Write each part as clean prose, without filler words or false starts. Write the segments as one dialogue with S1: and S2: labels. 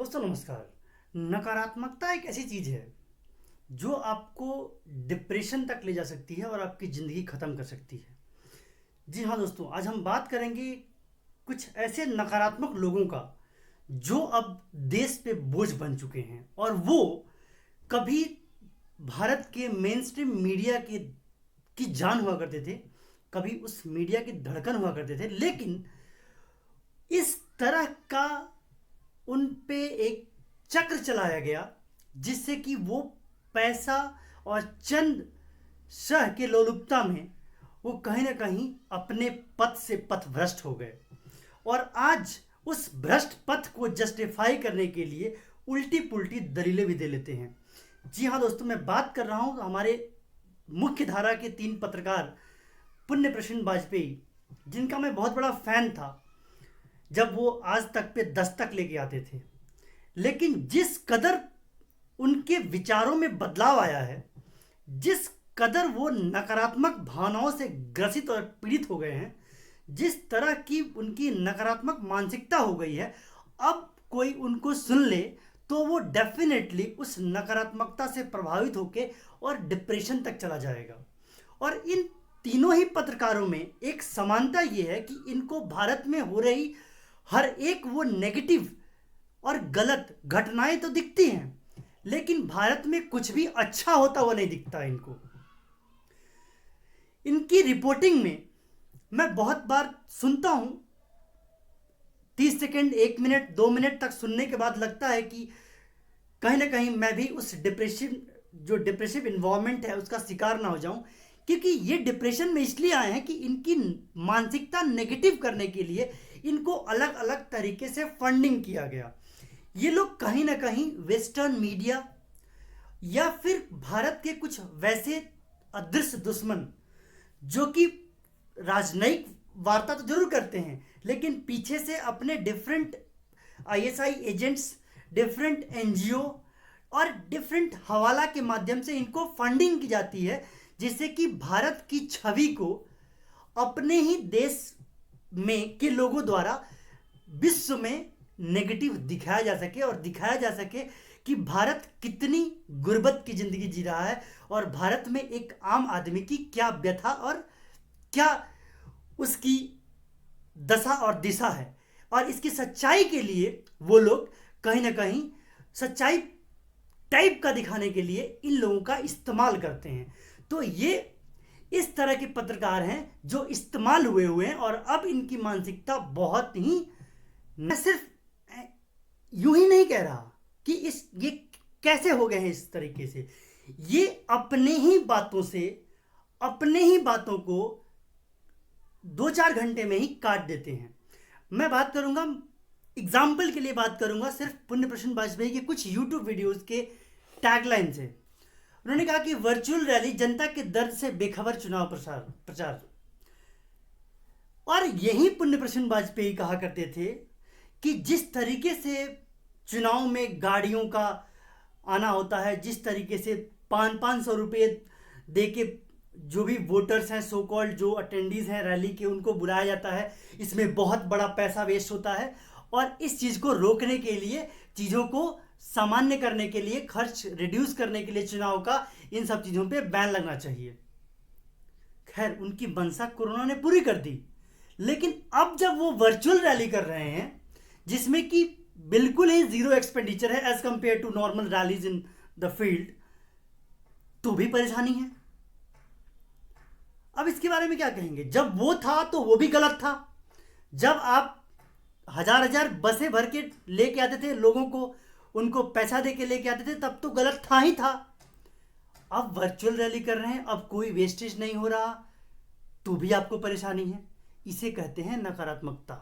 S1: दोस्तों नमस्कार। नकारात्मकता एक ऐसी चीज़ है जो आपको डिप्रेशन तक ले जा सकती है और आपकी ज़िंदगी ख़त्म कर सकती है। जी हाँ दोस्तों, आज हम बात करेंगे कुछ ऐसे नकारात्मक लोगों का जो अब देश पे बोझ बन चुके हैं और वो कभी भारत के मेन स्ट्रीम मीडिया की जान हुआ करते थे, कभी उस मीडिया की धड़कन हुआ करते थे, लेकिन इस तरह का उन पे एक चक्र चलाया गया जिससे कि वो पैसा और चंद शह के लोलुपता में वो कहीं ना कहीं अपने पथ से पथभ्रष्ट हो गए और आज उस भ्रष्ट पथ को जस्टिफाई करने के लिए उल्टी पुल्टी दलीलें भी दे लेते हैं। जी हाँ दोस्तों, मैं बात कर रहा हूँ हमारे मुख्य धारा के 3 पत्रकार पुण्य प्रसन्न वाजपेयी, जिनका मैं बहुत बड़ा फैन था जब वो आज तक पे दस्तक लेके आते थे। लेकिन जिस कदर उनके विचारों में बदलाव आया है, जिस कदर वो नकारात्मक भावनाओं से ग्रसित और पीड़ित हो गए हैं, जिस तरह की उनकी नकारात्मक मानसिकता हो गई है, अब कोई उनको सुन ले तो वो डेफिनेटली उस नकारात्मकता से प्रभावित होकर और डिप्रेशन तक चला जाएगा। और इन तीनों ही पत्रकारों में एक समानता ये है कि इनको भारत में हो रही हर एक वो नेगेटिव और गलत घटनाएं तो दिखती हैं, लेकिन भारत में कुछ भी अच्छा होता हुआ नहीं दिखता इनको। इनकी रिपोर्टिंग में मैं बहुत बार सुनता हूं, 30 सेकंड 1 मिनट 2 मिनट तक सुनने के बाद लगता है कि कहीं ना कहीं मैं भी उस डिप्रेसिव इन्वायरमेंट है उसका शिकार ना हो जाऊं, क्योंकि ये डिप्रेशन में इसलिए आए हैं कि इनकी मानसिकता नेगेटिव करने के लिए इनको अलग अलग तरीके से फंडिंग किया गया। ये लोग कहीं ना कहीं वेस्टर्न मीडिया या फिर भारत के कुछ वैसे अदृश्य दुश्मन जो कि राजनयिक वार्ता तो जरूर करते हैं, लेकिन पीछे से अपने different ISI agents, different NGO और डिफरेंट हवाला के माध्यम से इनको फंडिंग की जाती है, जिससे कि भारत की छवि को अपने ही देश में के लोगों द्वारा विश्व में नेगेटिव दिखाया जा सके और दिखाया जा सके कि भारत कितनी गुर्बत की जिंदगी जी रहा है और भारत में एक आम आदमी की क्या व्यथा और क्या उसकी दशा और दिशा है। और इसकी सच्चाई के लिए वो लोग कहीं ना कहीं सच्चाई टाइप का दिखाने के लिए इन लोगों का इस्तेमाल करते हैं। तो ये इस तरह के पत्रकार हैं जो इस्तेमाल हुए हैं और अब इनकी मानसिकता बहुत ही, मैं सिर्फ यूं ही नहीं कह रहा कि ये कैसे हो गए हैं इस तरीके से, ये अपने ही बातों को 2-4 घंटे में ही काट देते हैं। मैं बात करूंगा, एग्जाम्पल के लिए बात करूंगा सिर्फ पुण्य प्रसन्न वाजपेयी के कुछ यूट्यूब वीडियोस के टैगलाइन से। उन्होंने कहा कि वर्चुअल रैली, जनता के दर्द से बेखबर चुनाव प्रचार। और यही पुण्य प्रसन्न वाजपेयी कहा करते थे कि जिस तरीके से चुनाव में गाड़ियों का आना होता है, जिस तरीके से 500 रुपये दे के जो भी वोटर्स हैं, सो कॉल्ड जो अटेंडीज हैं रैली के, उनको बुलाया जाता है, इसमें बहुत बड़ा पैसा वेस्ट होता है और इस चीज़ को रोकने के लिए, चीज़ों को सामान्य करने के लिए, खर्च रिड्यूस करने के लिए चुनाव का इन सब चीज़ों पे बैन लगना चाहिए। खैर, उनकी मंशा कोरोना ने पूरी कर दी, लेकिन अब जब वो वर्चुअल रैली कर रहे हैं जिसमें कि बिल्कुल ही जीरो एक्सपेंडिचर है as compare to normal rallies in the field, तो भी परेशानी है। अब इसके बारे में क्या कहेंगे? जब वो था तो वो भी गलत था, जब आप हजार बसें भर के लेके आते थे लोगों को, उनको पैसा दे के लेके आते थे, तब तो गलत था ही था। अब वर्चुअल रैली कर रहे हैं, अब कोई वेस्टेज नहीं हो रहा, तो भी आपको परेशानी है। इसे कहते हैं नकारात्मकता।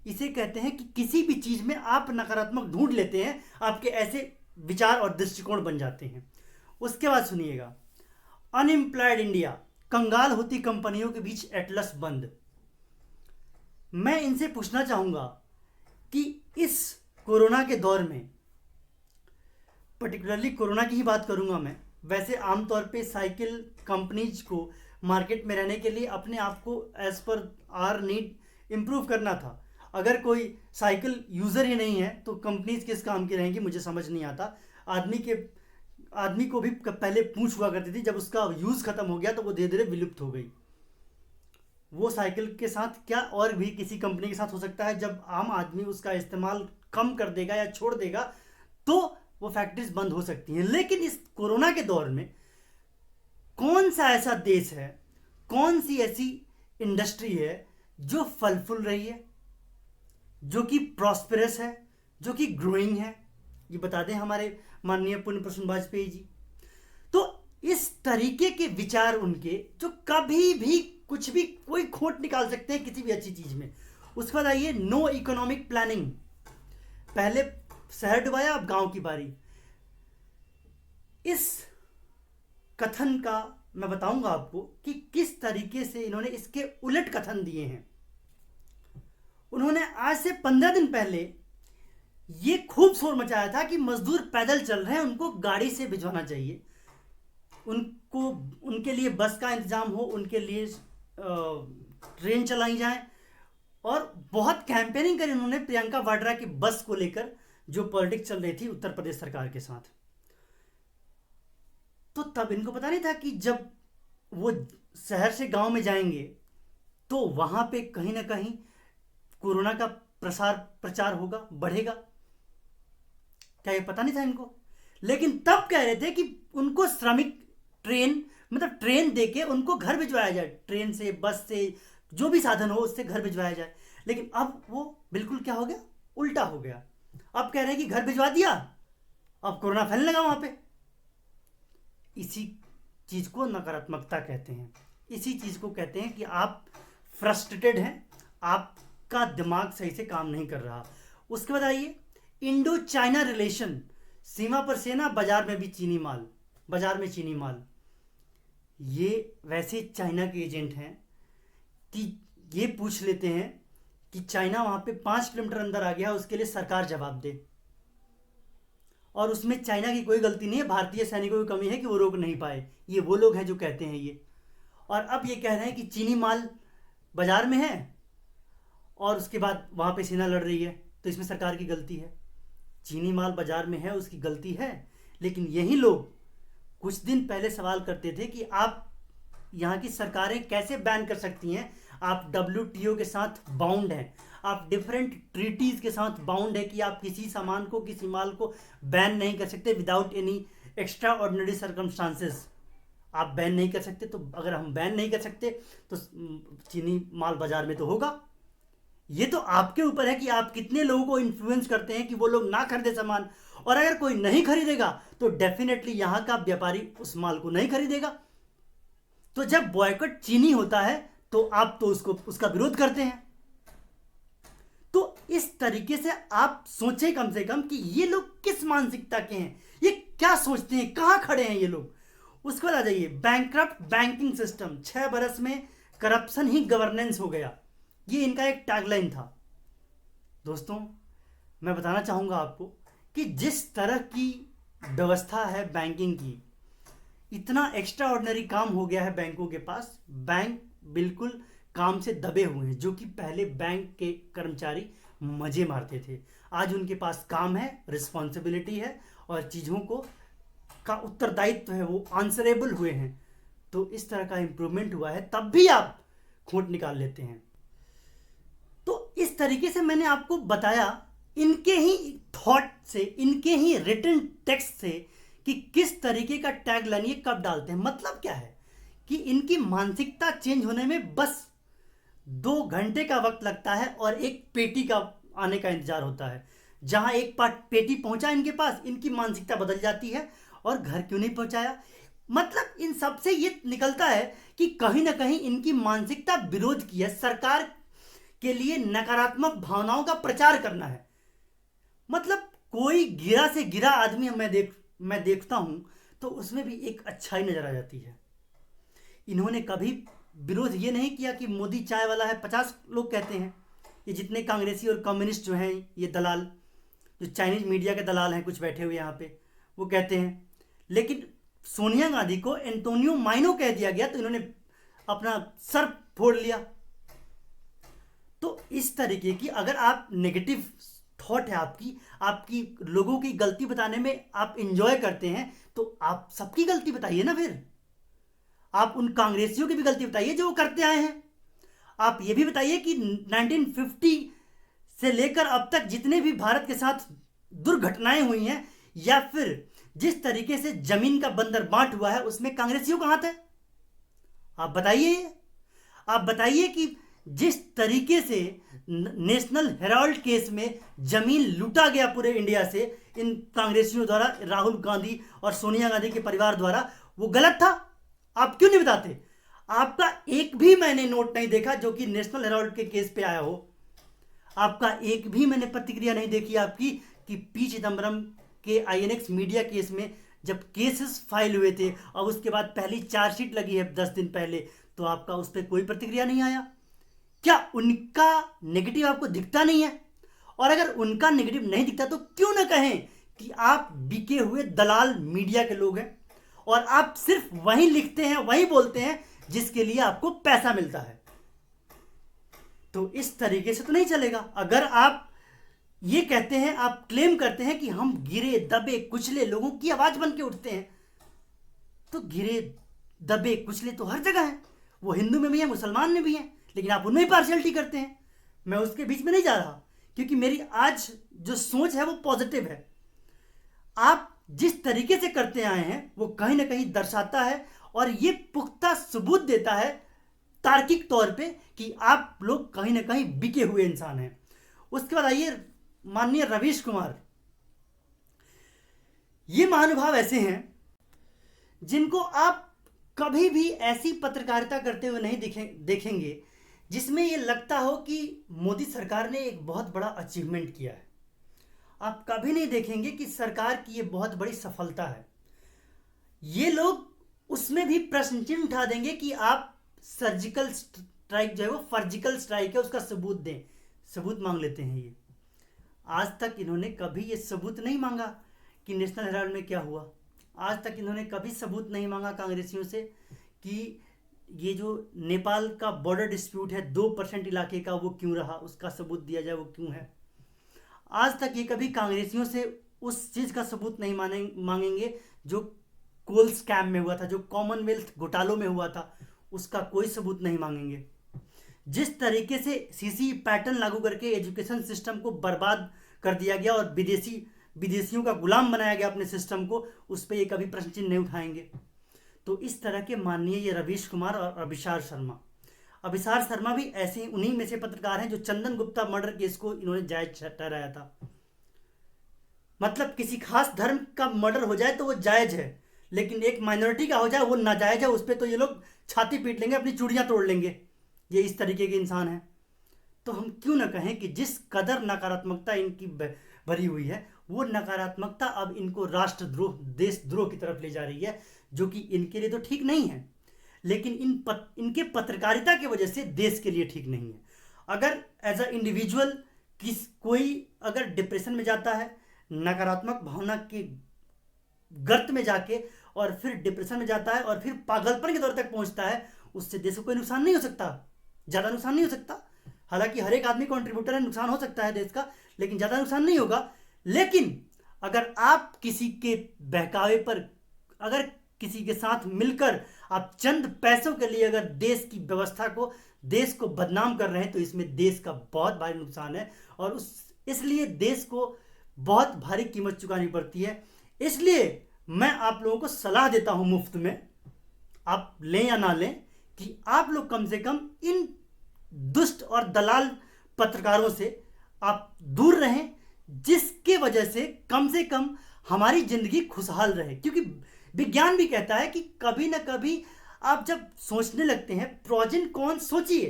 S1: इसे कहते हैं कि किसी भी चीज में आप नकारात्मक ढूंढ लेते हैं, आपके ऐसे विचार और दृष्टिकोण बन जाते हैं। उसके बाद सुनिएगा, अनएम्प्लॉयड इंडिया, कंगाल होती कंपनियों के बीच एटलस बंद। मैं इनसे पूछना चाहूंगा कि इस कोरोना के दौर में, पर्टिकुलरली कोरोना की ही बात करूंगा मैं, वैसे आमतौर पे साइकिल कंपनीज को मार्केट में रहने के लिए अपने आप को as per are need improve करना था। अगर कोई साइकिल यूज़र ही नहीं है तो कंपनीज किस काम की रहेंगी, मुझे समझ नहीं आता। आदमी को भी पहले पूंछ हुआ करती थी, जब उसका यूज़ खत्म हो गया तो वो धीरे धीरे विलुप्त हो गई। वो साइकिल के साथ क्या और भी किसी कंपनी के साथ हो सकता है, जब आम आदमी उसका इस्तेमाल कम कर देगा या छोड़ देगा तो वो फैक्ट्रीज बंद हो सकती हैं। लेकिन इस कोरोना के दौर में कौन सा ऐसा देश है, कौन सी ऐसी इंडस्ट्री है जो फल फूल रही है, जो कि प्रॉस्पेरस है, जो कि ग्रोइंग है? ये बता दें हमारे माननीय पुण्य प्रसून वाजपेयी जी। तो इस तरीके के विचार उनके, जो कभी भी कुछ भी कोई खोट निकाल सकते हैं किसी भी अच्छी चीज में। उसके बाद आइए नो इकोनॉमिक प्लानिंग, पहले शहर डुबाया अब गांव की बारी। इस कथन का मैं बताऊंगा आपको कि किस तरीके से इन्होंने इसके उलट कथन दिए हैं। उन्होंने आज से 15 दिन पहले ये खूब शोर मचाया था कि मजदूर पैदल चल रहे हैं, उनको गाड़ी से भिजवाना चाहिए, उनको उनके लिए बस का इंतजाम हो, उनके लिए ट्रेन चलाई जाए, और बहुत कैंपेनिंग करी उन्होंने प्रियंका वाड्रा की बस को लेकर, जो पॉलिटिक्स चल रही थी उत्तर प्रदेश सरकार के साथ। तो तब इनको पता नहीं था कि जब वो शहर से गांव में जाएंगे तो वहां पे कहीं ना कहीं कोरोना का प्रचार होगा, बढ़ेगा। क्या ये पता नहीं था इनको? लेकिन तब कह रहे थे कि उनको श्रमिक ट्रेन, मतलब ट्रेन देके उनको घर भिजवाया जाए, ट्रेन से, बस से, जो भी साधन हो उससे घर भिजवाया जाए। लेकिन अब वो बिल्कुल क्या हो गया, उल्टा हो गया। अब कह रहे हैं कि घर भिजवा दिया, अब कोरोना फैलने लगा वहां पे। इसी चीज को नकारात्मकता कहते हैं। इसी चीज को कहते हैं कि आप फ्रस्ट्रेटेड हैं, आपका दिमाग सही से काम नहीं कर रहा। उसके बाद आइए इंडो चाइना रिलेशन, सीमा पर सेना, बाजार में भी चीनी माल, बाजार में चीनी माल। ये वैसे चाइना के एजेंट हैं कि ये पूछ लेते हैं कि चाइना वहां पे 5 किलोमीटर अंदर आ गया, उसके लिए सरकार जवाब दे, और उसमें चाइना की कोई गलती नहीं है, भारतीय सैनिकों की कमी है कि वो रोक नहीं पाए। ये वो लोग हैं जो कहते हैं ये। और अब ये कह रहे हैं कि चीनी माल बाजार में है और उसके बाद वहां पे सेना लड़ रही है, तो इसमें सरकार की गलती है। चीनी माल बाजार में है, उसकी गलती है। लेकिन यही लोग कुछ दिन पहले सवाल करते थे कि आप यहाँ की सरकारें कैसे बैन कर सकती हैं, आप WTO के साथ बाउंड हैं, आप डिफरेंट ट्रीटीज के साथ बाउंड है कि आप किसी सामान को, किसी माल को बैन नहीं कर सकते without any extra ordinary circumstances. आप बैन नहीं कर सकते, तो अगर हम बैन नहीं कर सकते तो चीनी माल बाजार में तो होगा। ये तो आपके ऊपर है कि आप कितने लोगों को इन्फ्लुएंस करते हैं कि वो लोग ना खरीदे सामान, और अगर कोई नहीं खरीदेगा तो डेफिनेटली यहां का व्यापारी उस माल को नहीं खरीदेगा। तो जब बॉयकॉट चीनी होता है तो आप तो उसका विरोध करते हैं। तो इस तरीके से आप सोचें कम से कम कि ये लोग किस मानसिकता के हैं, ये क्या सोचते हैं, कहां खड़े हैं ये लोग। उसके बाद आ जाइए बैंकक्रप्ट बैंकिंग सिस्टम, 6 बरस में करप्शन ही गवर्नेंस हो गया, ये इनका एक टैगलाइन था। दोस्तों मैं बताना चाहूंगा आपको कि जिस तरह की व्यवस्था है बैंकिंग की, इतना एक्स्ट्रा ऑर्डिनरी काम हो गया है बैंकों के पास, बैंक बिल्कुल काम से दबे हुए हैं। जो कि पहले बैंक के कर्मचारी मजे मारते थे, आज उनके पास काम है, रिस्पॉन्सिबिलिटी है, और चीज़ों को का उत्तरदायित्व है, वो आंसरेबल हुए हैं। तो इस तरह का इंप्रूवमेंट हुआ है, तब भी आप खोट निकाल लेते हैं। तो इस तरीके से मैंने आपको बताया इनके ही थॉट से, इनके ही रिटन टेक्स्ट से, कि किस तरीके का टैग लाइन ये कब डालते हैं। मतलब क्या है कि इनकी मानसिकता चेंज होने में बस 2 घंटे का वक्त लगता है और एक पेटी का आने का इंतजार होता है। जहां एक पार्ट पेटी पहुंचा इनके पास, इनकी मानसिकता बदल जाती है, और घर क्यों नहीं पहुंचाया। मतलब इन सब से ये निकलता है कि कहीं ना कहीं इनकी मानसिकता विरोध की है, सरकार के लिए नकारात्मक भावनाओं का प्रचार करना है। मतलब कोई गिरा से गिरा आदमी मैं देखता हूं तो उसमें भी एक अच्छाई नजर आ जाती है। इन्होंने कभी विरोध ये नहीं किया कि मोदी चाय वाला है, 50 लोग कहते हैं। ये जितने कांग्रेसी और कम्युनिस्ट जो हैं, ये दलाल, जो चाइनीज मीडिया के दलाल हैं कुछ बैठे हुए यहाँ पे, वो कहते हैं। लेकिन सोनिया गांधी को एंटोनियो माइनो कह दिया गया तो इन्होंने अपना सर फोड़ लिया। तो इस तरीके की अगर आप नेगेटिव थॉट है आपकी लोगों की गलती बताने में आप इंजॉय करते हैं, तो आप सबकी गलती बताइए ना। फिर आप उन कांग्रेसियों की भी गलती बताइए जो वो करते आए हैं। आप ये भी बताइए कि 1950 से लेकर अब तक जितने भी भारत के साथ दुर्घटनाएं हुई हैं, या फिर जिस तरीके से जमीन का बंदर बांट हुआ है, उसमें कांग्रेसियों का हाथ है। आप बताइए। आप बताइए कि जिस तरीके से नेशनल हेराल्ड केस में जमीन लूटा गया पूरे इंडिया से इन कांग्रेसियों द्वारा, राहुल गांधी और सोनिया गांधी के परिवार द्वारा, वो गलत था। आप क्यों नहीं बताते? आपका एक भी मैंने नोट नहीं देखा जो कि नेशनल हेराल्ड के केस पे आया हो। आपका एक भी मैंने प्रतिक्रिया नहीं देखी आपकी कि पी चिदम्बरम के आईएनएक्स मीडिया केस में जब केसेस फाइल हुए थे और उसके बाद पहली चार्जशीट लगी है 10 दिन पहले, तो आपका उस पर कोई प्रतिक्रिया नहीं आया। क्या उनका नेगेटिव आपको दिखता नहीं है? और अगर उनका नेगेटिव नहीं दिखता तो क्यों ना कहें कि आप बिके हुए दलाल मीडिया के लोग हैं और आप सिर्फ वही लिखते हैं, वही बोलते हैं जिसके लिए आपको पैसा मिलता है। तो इस तरीके से तो नहीं चलेगा। अगर आप ये कहते हैं, आप क्लेम करते हैं कि हम गिरे दबे कुचले लोगों की आवाज बन के उठते हैं, तो गिरे दबे कुचले तो हर जगह है। वो हिंदू में भी है, मुसलमान में भी है, लेकिन आप उनमें पार्शियलिटी करते हैं। मैं उसके बीच में नहीं जा रहा, क्योंकि मेरी आज जो सोच है वो पॉजिटिव है। आप जिस तरीके से करते आए हैं वो कहीं ना कहीं दर्शाता है और ये पुख्ता सबूत देता है तार्किक तौर पे कि आप लोग कहीं ना कहीं बिके हुए इंसान हैं। उसके बाद आइए माननीय रवीश कुमार। ये महानुभाव ऐसे हैं जिनको आप कभी भी ऐसी पत्रकारिता करते हुए नहीं देखेंगे जिसमें ये लगता हो कि मोदी सरकार ने एक बहुत बड़ा अचीवमेंट किया है। आप कभी नहीं देखेंगे कि सरकार की ये बहुत बड़ी सफलता है। ये लोग उसमें भी प्रश्न चिन्ह उठा देंगे कि आप सर्जिकल स्ट्राइक जो है वो फर्जिकल स्ट्राइक है, उसका सबूत दें। सबूत मांग लेते हैं ये। आज तक इन्होंने कभी ये सबूत नहीं मांगा कि नेशनल हेराल्ड में क्या हुआ। आज तक इन्होंने कभी सबूत नहीं मांगा कांग्रेसियों से कि ये जो नेपाल का बॉर्डर डिस्प्यूट है 2% इलाके का, वो क्यों रहा, उसका सबूत दिया जाए, वो क्यों है। आज तक ये कभी कांग्रेसियों से उस चीज़ का सबूत नहीं मांगेंगे जो कोल स्कैम में हुआ था, जो कॉमनवेल्थ घोटालों में हुआ था, उसका कोई सबूत नहीं मांगेंगे। जिस तरीके से सीसी पैटर्न लागू करके एजुकेशन सिस्टम को बर्बाद कर दिया गया और विदेशियों का गुलाम बनाया गया अपने सिस्टम को, उस पर ये कभी प्रश्न चिन्ह नहीं उठाएंगे। तो इस तरह के माननीय ये रवीश कुमार और अभिसार शर्मा भी ऐसे उन्हीं में से पत्रकार हैं जो चंदन गुप्ता मर्डर केस को इन्होंने जायज ठहराया था। मतलब किसी खास धर्म का मर्डर हो जाए तो वो जायज है, लेकिन एक माइनॉरिटी का हो जाए वो नाजायज है। उस पर तो ये लोग छाती पीट लेंगे, अपनी चूड़ियां तोड़ लेंगे। ये इस तरीके के इंसान हैं। तो हम क्यों ना कहें कि जिस कदर नकारात्मकता इनकी भरी हुई है, वो नकारात्मकता अब इनको राष्ट्रद्रोह, देशद्रोह की तरफ ले जा रही है, जो कि इनके लिए तो ठीक नहीं है, लेकिन इनके पत्रकारिता की वजह से देश के लिए ठीक नहीं है। अगर एज अ इंडिविजुअल कोई अगर डिप्रेशन में जाता है, नकारात्मक भावना के गर्त में जाके और फिर डिप्रेशन में जाता है और फिर पागलपन के दौर तक पहुंचता है, उससे देश को कोई नुकसान नहीं हो सकता, ज़्यादा नुकसान नहीं हो सकता। हालांकि हर एक आदमी कंट्रीब्यूटर है, नुकसान हो सकता है देश का, लेकिन ज़्यादा नुकसान नहीं होगा। लेकिन अगर आप किसी के बहकावे पर, अगर किसी के साथ मिलकर आप चंद पैसों के लिए अगर देश की व्यवस्था को, देश को बदनाम कर रहे हैं, तो इसमें देश का बहुत भारी नुकसान है और इसलिए देश को बहुत भारी कीमत चुकानी पड़ती है। इसलिए मैं आप लोगों को सलाह देता हूं मुफ्त में, आप लें या ना लें, कि आप लोग कम से कम इन दुष्ट और दलाल पत्रकारों से आप दूर रहें, जिसके वजह से कम हमारी जिंदगी खुशहाल रहे। क्योंकि विज्ञान भी कहता है कि कभी ना कभी आप जब सोचने लगते हैं, प्रोज एंड कॉन सोचिए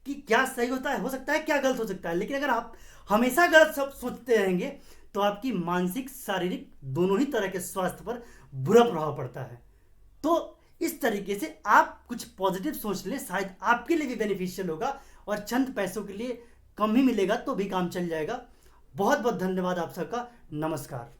S1: कि क्या सही होता है, हो सकता है क्या गलत हो सकता है। लेकिन अगर आप हमेशा गलत सब सोचते रहेंगे तो आपकी मानसिक, शारीरिक दोनों ही तरह के स्वास्थ्य पर बुरा प्रभाव पड़ता है। तो इस तरीके से आप कुछ पॉजिटिव सोच लें, शायद आपके लिए भी बेनिफिशियल होगा और चंद पैसों के लिए कम ही मिलेगा तो भी काम चल जाएगा। बहुत बहुत धन्यवाद आप सबका। नमस्कार।